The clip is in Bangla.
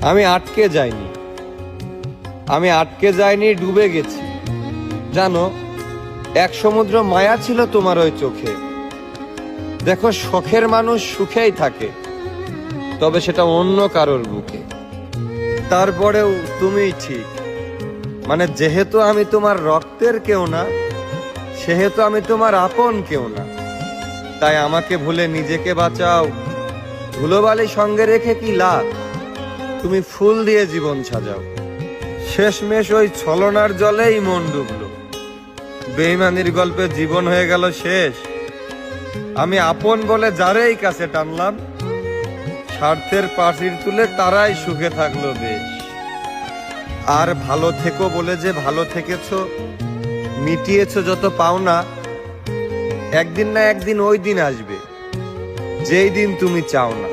আমি আটকে যাইনি, ডুবে গেছি। জানো, এক সমুদ্র মায়া ছিল তোমার ওই চোখে। দেখো, শখের মানুষ সুখেই থাকে, তবে সেটা অন্য কারোর বুকে। তারপরেও তুমিই ঠিক। মানে যেহেতু আমি তোমার রক্তের কেউ না, সেহেতু আমি তোমার আপন কেউ না। তাই আমাকে ভুলে নিজেকে বাঁচাও। ধুলোবালি সঙ্গে রেখে কি লাভ? তুমি ফুল দিয়ে জীবন সাজাও। শেষমেশ ওই ছলনার জলেই মন ডুবলো। বেইমানির গল্পে জীবন হয়ে গেল শেষ। আমি আপন বলে যারেই কাছে টানলাম, স্বার্থের পাশির তুলে তারাই সুখে থাকলো বেশ। আর ভালো থেকো বলে যে ভালো থেকেছো, মিটিয়েছো যত পাওনা, একদিন না একদিন ওই দিন আসবে যেই দিন তুমি চাও না।